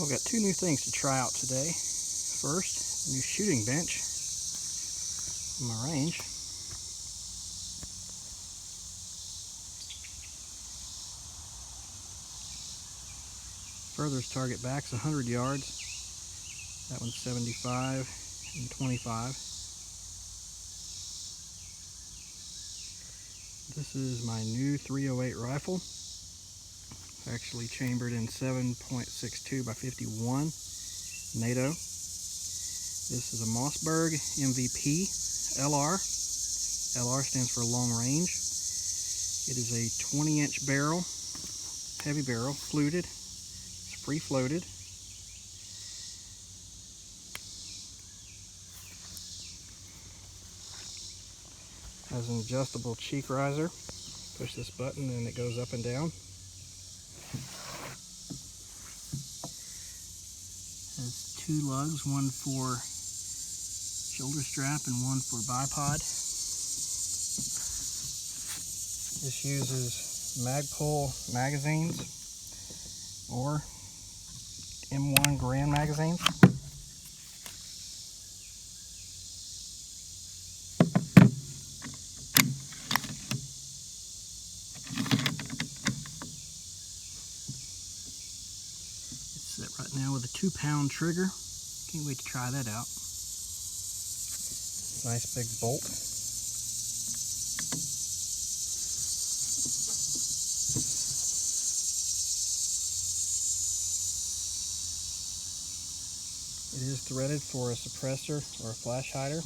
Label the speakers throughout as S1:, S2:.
S1: I've got two new things to try out today. First, a new shooting bench in my range. Furthest target back's 100 yards. That one's 75 and 25. This is my new 308 rifle. Actually chambered in 7.62 by 51 NATO. This is a Mossberg MVP LR. LR stands for long range. It is a 20-inch barrel, heavy barrel, fluted. It's free floated. Has an adjustable cheek riser. Push this button and it goes up and down. Has two lugs, one for shoulder strap and one for bipod. This uses Magpul magazines or M1 Grand magazines. Set right now with a 2-pound trigger. Can't wait to try that out. Nice big bolt. It is threaded for a suppressor or a flash hider.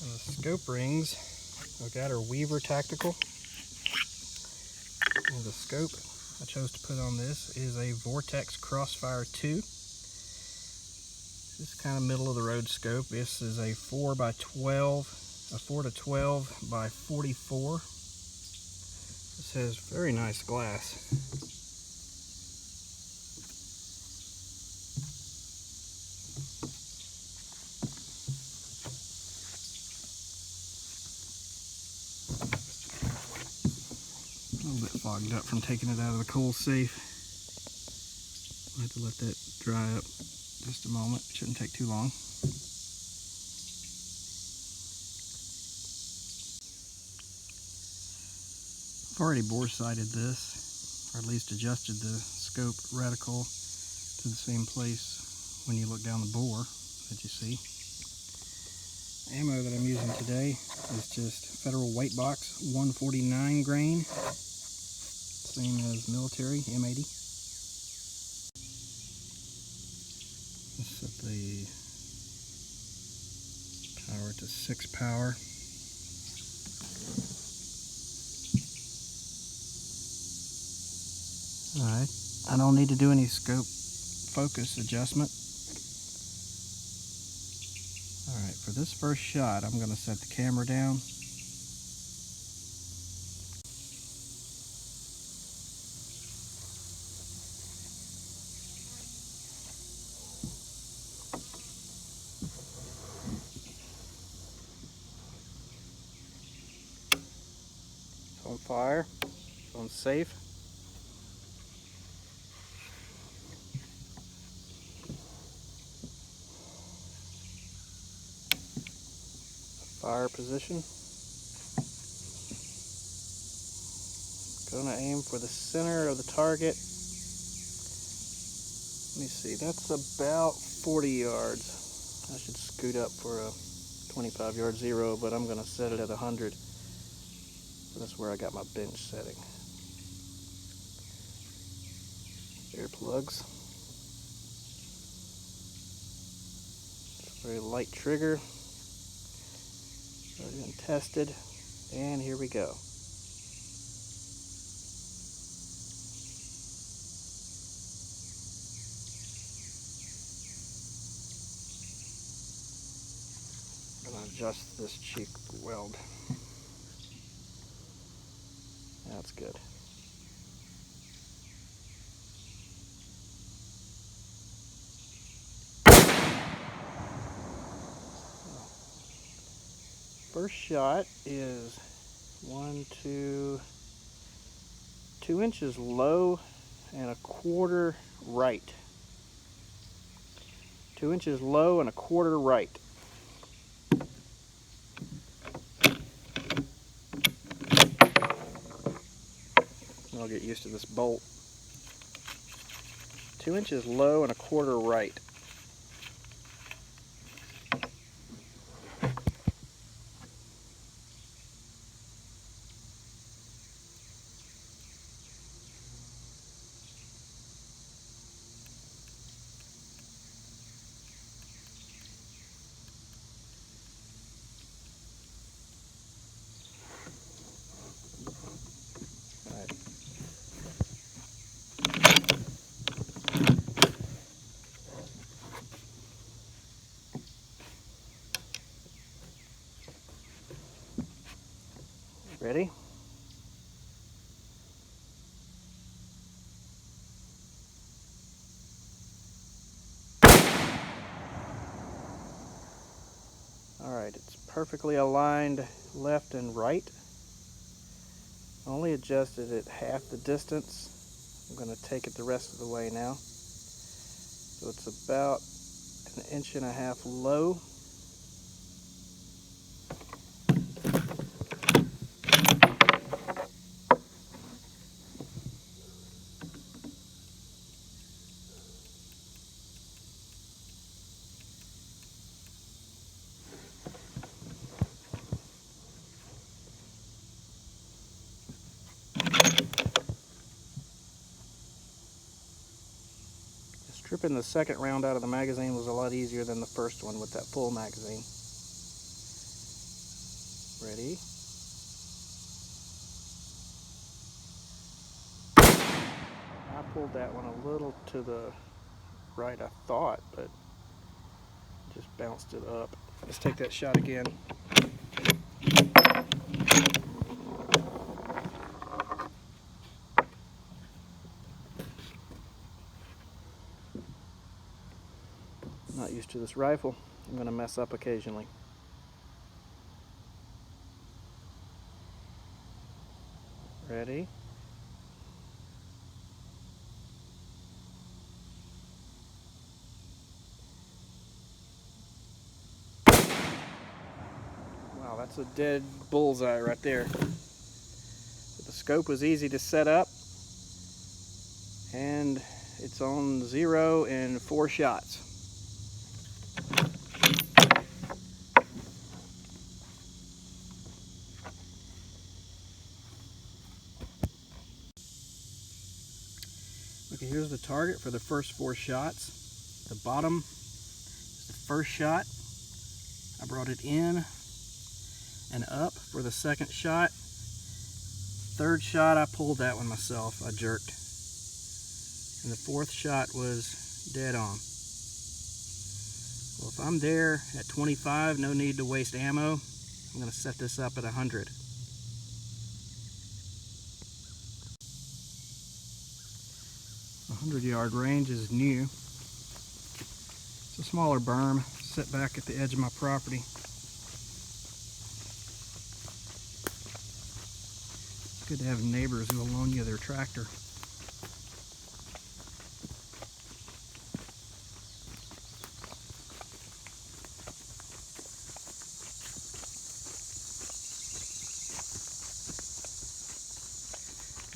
S1: And the scope rings I've got are Weaver Tactical. And the scope I chose to put on this is a Vortex Crossfire 2. This is kind of middle of the road scope. This is a 4 to 12 by 44. This has very nice glass. A little bit fogged up from taking it out of the coal safe. I'll have to let that dry up just a moment. It shouldn't take too long. I've already bore sighted this, or at least adjusted the scope reticle to the same place when you look down the bore that you see. The ammo that I'm using today is just Federal Weight Box 149 grain, same as military M80. Let's set the power to 6 power. Alright, I don't need to do any scope focus adjustment. Alright, for this first shot, I'm going to set the camera down. It's on fire, it's on safe. Fire position. Gonna aim for the center of the target. Let me see, that's about 40 yards. I should scoot up for a 25-yard zero, but I'm gonna set it at 100. So that's where I got my bench setting. Earplugs. Very light trigger. Already been tested, and here we go. I'm going to adjust this cheek weld. That's good. First shot is 2 inches low and 1/4 right. 2 inches low and 1/4 right. I'll get used to this bolt. 2 inches low and 1/4 right. Ready? Alright, it's perfectly aligned left and right. Only adjusted it half the distance. I'm going to take it the rest of the way now. So it's about 1.5 inches low. Stripping the second round out of the magazine was a lot easier than the first one with that full magazine. Ready? I pulled that one a little to the right, I thought, but just bounced it up. Let's take that shot again. Not used to this rifle. I'm going to mess up occasionally. Ready? Wow, that's a dead bullseye right there. But the scope was easy to set up, and it's on 0 in 4 shots. Okay, here's the target for the first 4 shots. The bottom is the first shot. I brought it in and up for the second shot. Third shot, I pulled that one myself. I jerked. And the fourth shot was dead on. Well, if I'm there at 25, no need to waste ammo. I'm going to set this up at 100. The 100-yard range is new. It's a smaller berm set back at the edge of my property. It's good to have neighbors who will loan you their tractor.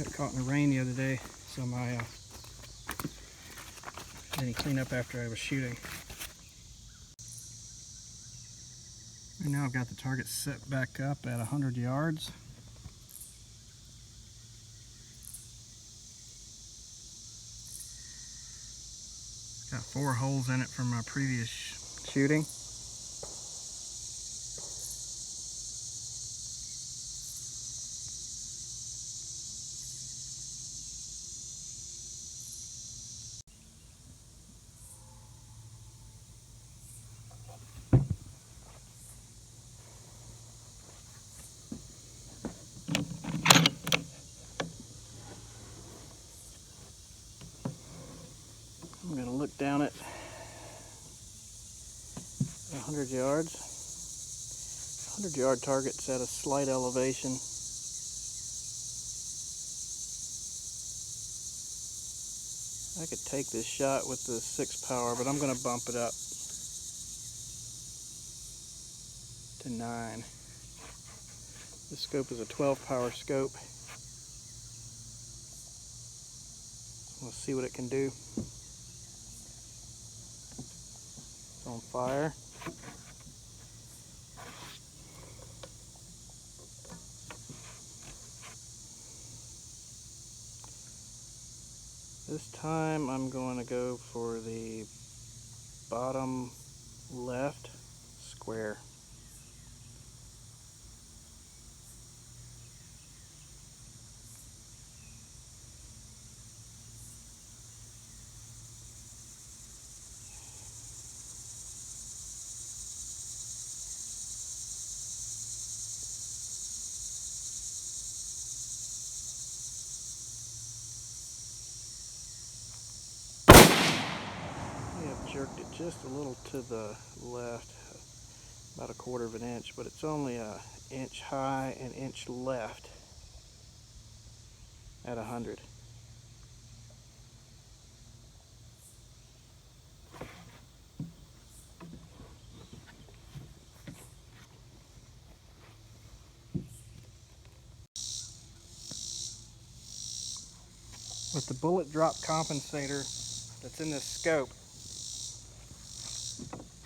S1: Got caught in the rain the other day, so my didn't clean up after I was shooting. And now I've got the target set back up at 100 yards. Got 4 holes in it from my previous shooting. I'm going to look down at 100 yards. 100-yard target's at a slight elevation. I could take this shot with the 6 power, but I'm going to bump it up to 9. This scope is a 12 power scope. Let's see what it can do. It's on fire. This time I'm going to go for the bottom left square. Jerked it just a little to the left, about a 1/4 of an inch, but it's only an inch high and inch left at 100. With the bullet drop compensator that's in this scope,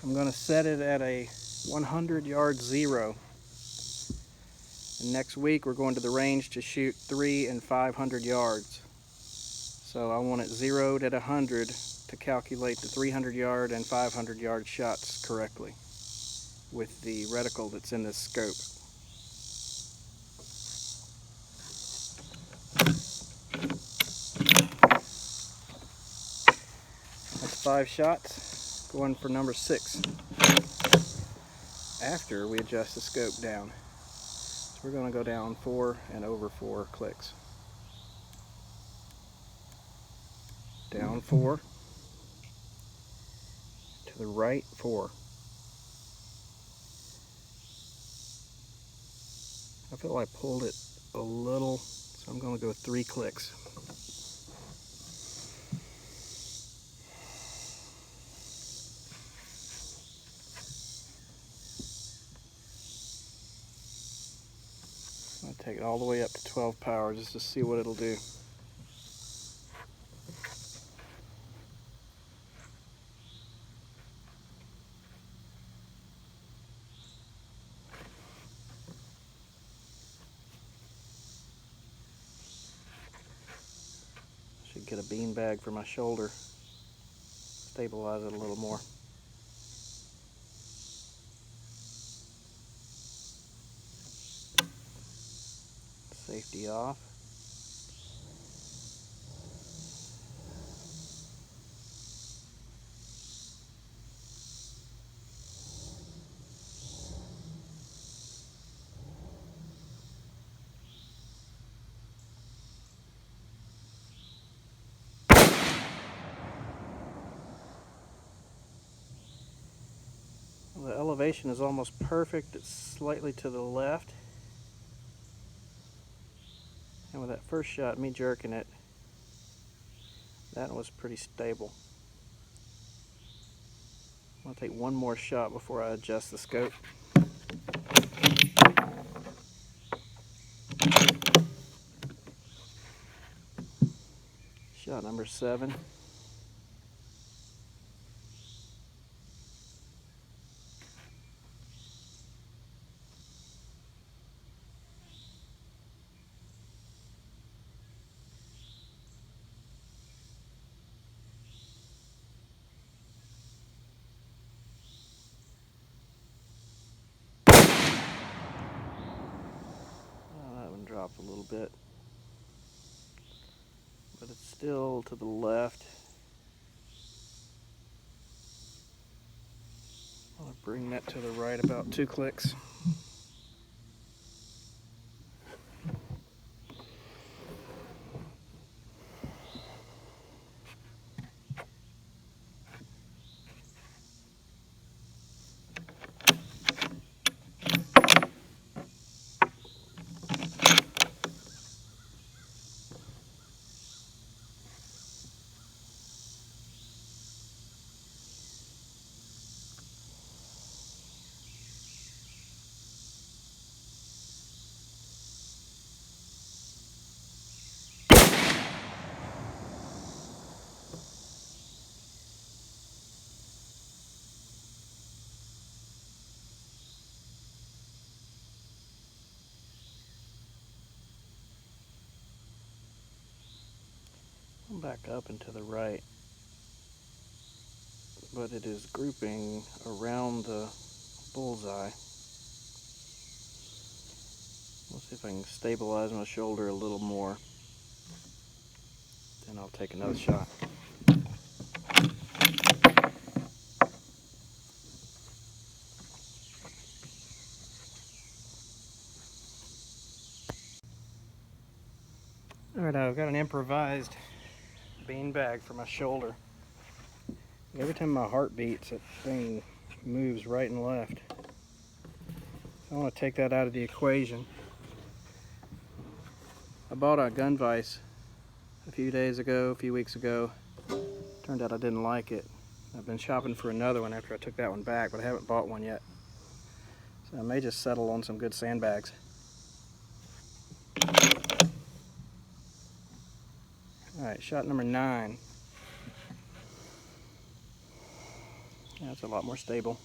S1: I'm going to set it at a 100-yard zero. And next week we're going to the range to shoot 300 and 500 yards. So I want it zeroed at 100 to calculate the 300-yard and 500-yard shots correctly with the reticle that's in this scope. That's 5 shots, going for number 6. After we adjust the scope down. So we're going to go down 4 and over 4 clicks. Down 4, to the right 4. I feel like I pulled it a little, so I'm going to go 3 clicks. I'm going to take it all the way up to 12 power just to see what it'll do. Should get a bean bag for my shoulder, stabilize it a little more. Safety off. The elevation is almost perfect. It's slightly to the left. And with that first shot, me jerking it, that was pretty stable. I'm going to take one more shot before I adjust the scope. Shot number 7. That one dropped a little bit, but it's still to the left. I'll bring that to the right about 2 clicks. Come back up and to the right, but it is grouping around the bullseye. Let's see if I can stabilize my shoulder a little more. Then I'll take another shot. Alright, I've got an improvised bean bag for my shoulder. Every time my heart beats, that thing moves right and left. So I want to take that out of the equation. I bought a gun vise a few weeks ago. Turned out I didn't like it. I've been shopping for another one after I took that one back, but I haven't bought one yet. So I may just settle on some good sandbags. Alright, shot number 9. That's a lot more stable.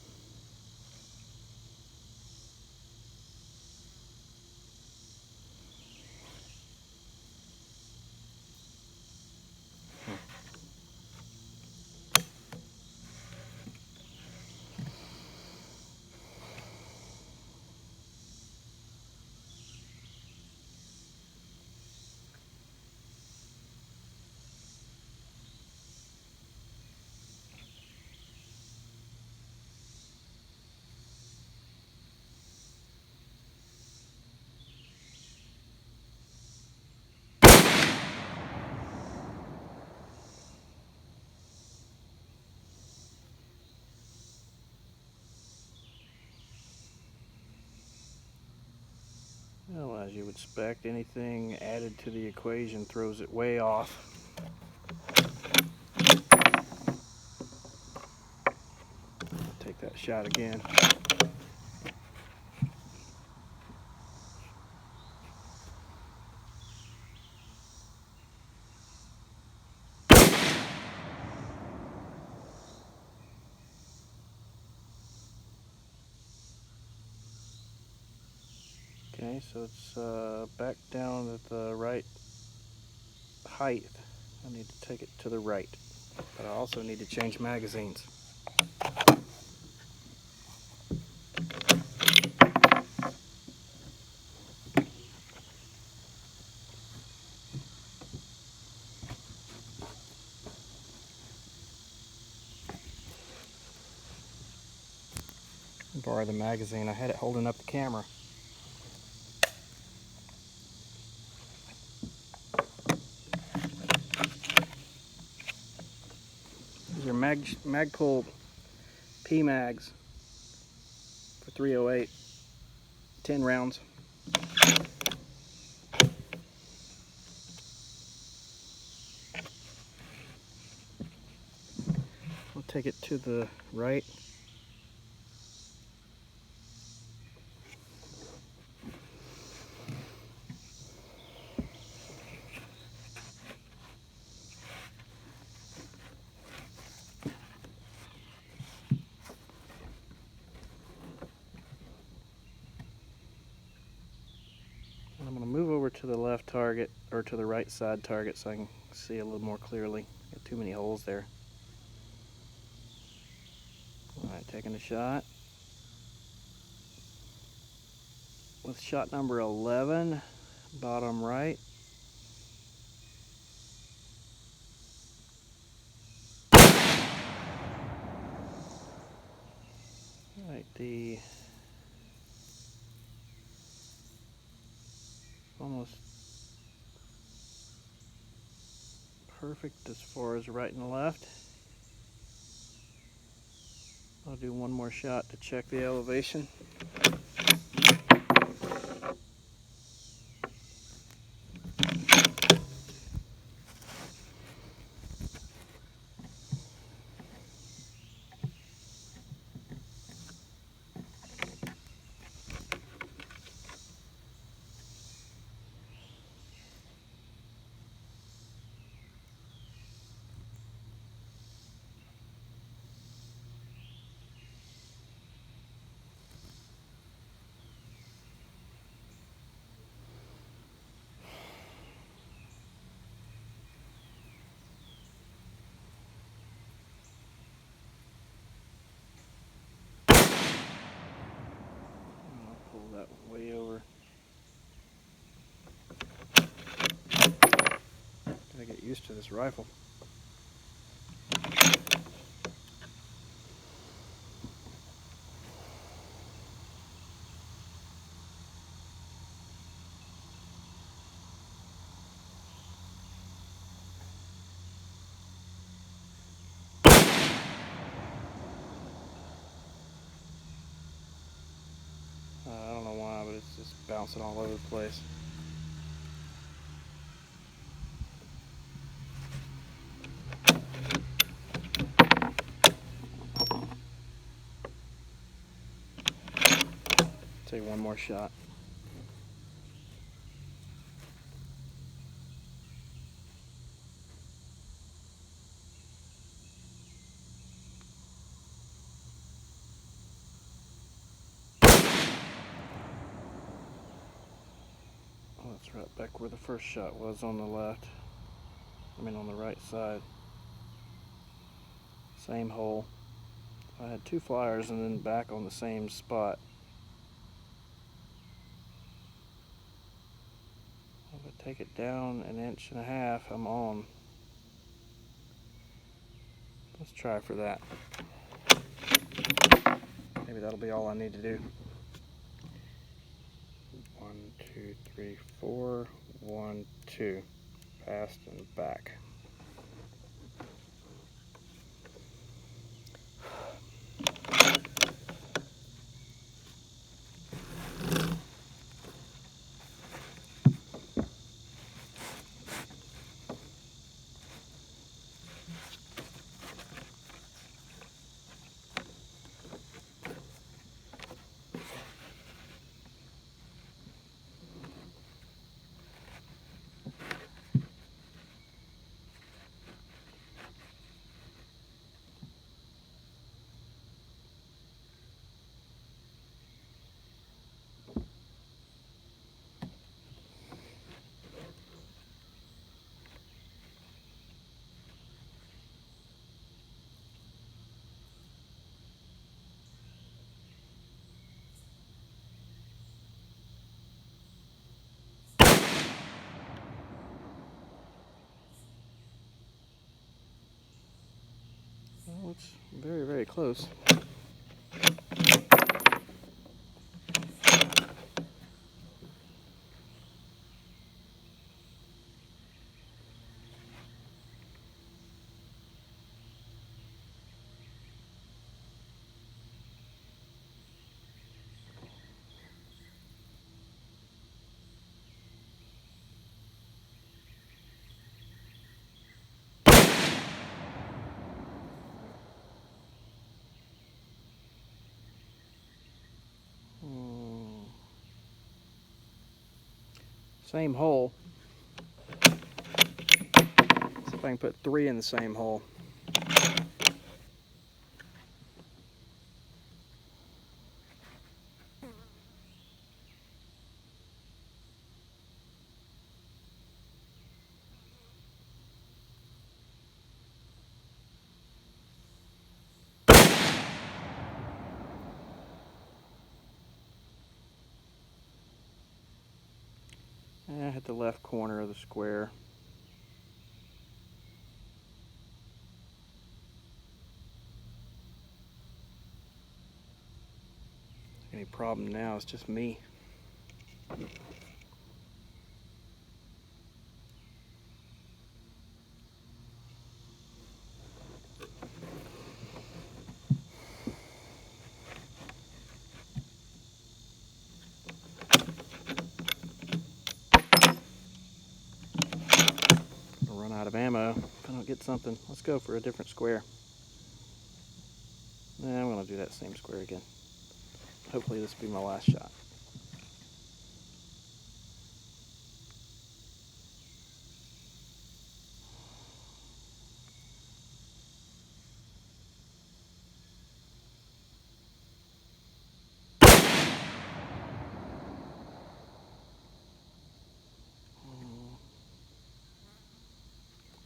S1: Well, as you would expect, anything added to the equation throws it way off. Take that shot again. Okay, so it's back down at the right height. I need to take it to the right, but I also need to change magazines. Borrow the magazine. I had it holding up the camera. These are Magpul P-Mags for 308, 10 rounds. I'll take it to the right. I'm going to move over to the left target, or to the right side target, so I can see a little more clearly. Got too many holes there. Alright, taking a shot. With shot number 11, bottom right. Alright, the almost perfect as far as right and left. I'll do one more shot to check the elevation. used to this rifle. I don't know why, but it's just bouncing all over the place. Take one more shot. Oh, that's right back where the first shot was, on the left. I mean on the right side. Same hole. I had two flyers and then back on the same spot. If I take it down 1.5 inches, I'm on. Let's try for that. Maybe that'll be all I need to do. 1, 2, 3, 4. 1, 2. Past and back. Well, it's very, very close. Same hole. See if I can put 3 in the same hole. I hit the left corner of the square. Any problem now, it's just me. I'll run out of ammo if I don't get something. Let's go for a different square. I'm gonna do that same square again. Hopefully this will be my last shot.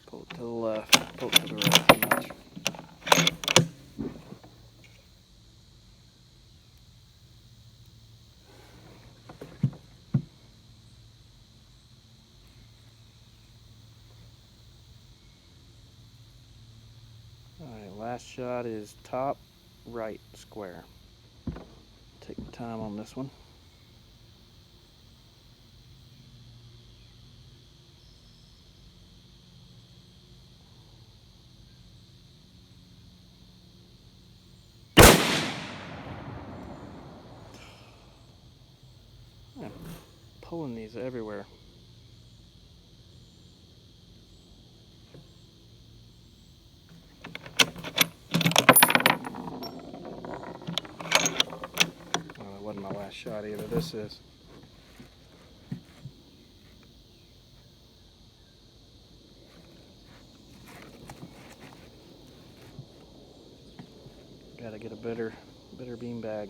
S1: Pull it to the left, pull it to the right too much. The last shot is top right square. Take my time on this one. I'm pulling these everywhere. Oh, that wasn't my last shot either. This is. Gotta get a better bean bag.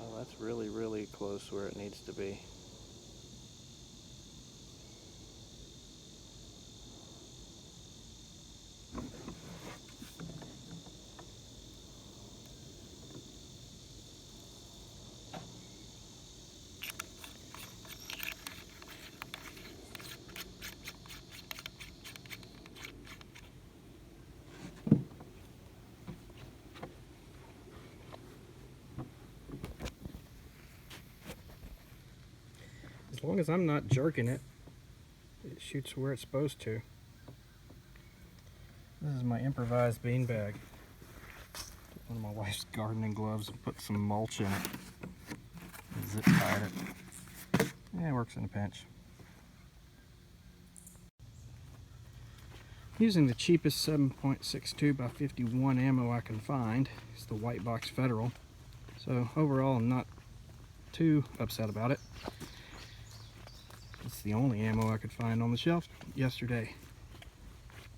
S1: Oh, that's really close where it needs to be. As long as I'm not jerking it, it shoots where it's supposed to. This is my improvised beanbag. Took one of my wife's gardening gloves and put some mulch in it. And zip tied it. Yeah, it works in a pinch. Using the cheapest 7.62 by 51 ammo I can find. It's the White Box Federal. So overall, I'm not too upset about it. It's the only ammo I could find on the shelf yesterday.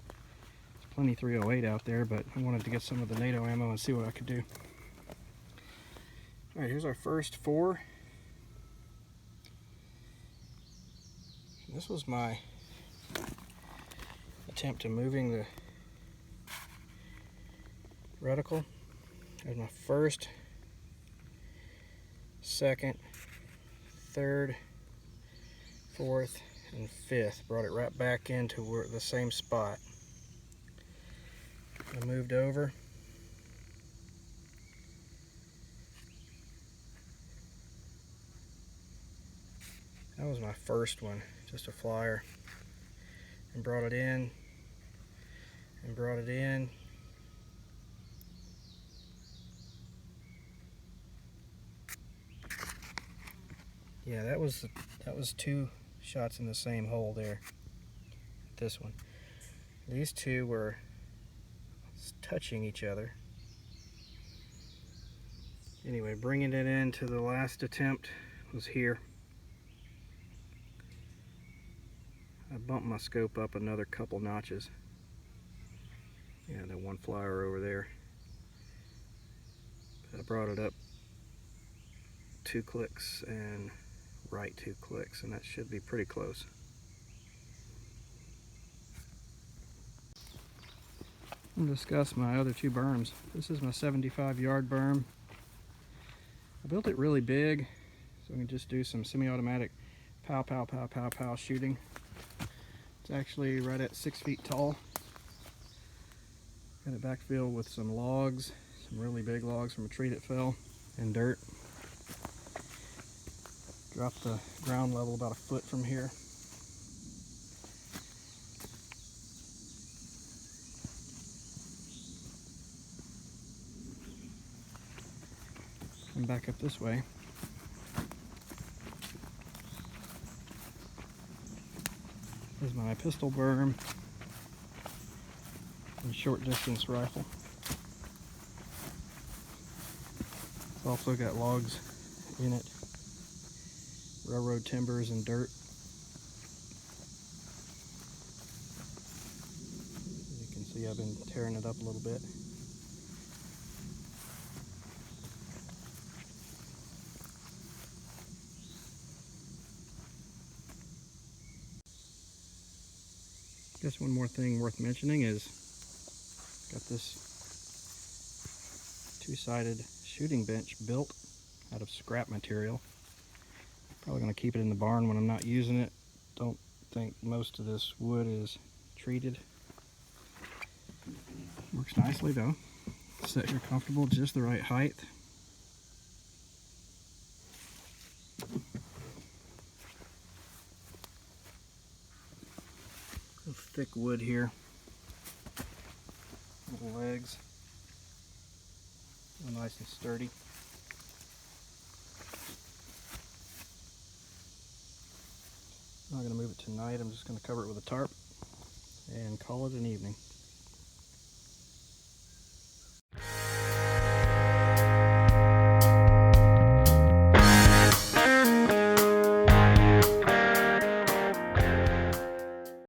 S1: There's plenty 308 out there, but I wanted to get some of the NATO ammo and see what I could do. Alright, here's our first 4. This was my attempt to moving the reticle. There's my first, second, third, fourth, and fifth. Brought it right back into the same spot. I moved over. That was my first one, just a flyer. And brought it in, and brought it in. Yeah, that was 2 shots in the same hole there. This one. These 2 were touching each other. Anyway, bringing it into the last attempt was here. I bumped my scope up another couple notches. Yeah, that one flyer over there. I brought it up 2 clicks and right 2 clicks, and that should be pretty close. I'll discuss my other 2 berms. This is my 75-yard berm. I built it really big so we can just do some semi-automatic pow pow pow pow pow shooting. It's actually right at 6 feet tall. Got it backfilled with some logs, some really big logs from a tree that fell, and dirt. Dropped the ground level about a foot from here. And back up this way. Here's my pistol berm and short distance rifle. It's also got logs in it, railroad timbers and dirt. As you can see, I've been tearing it up a little bit. I guess one more thing worth mentioning is got this 2-sided shooting bench built. out of scrap material. Probably going to keep it in the barn when I'm not using it. Don't think most of this wood is treated. Works nicely though. Set here comfortable, just the right height. Thick wood here. Little legs. Nice and sturdy. I'm not going to move it tonight. I'm just going to cover it with a tarp and call it an evening.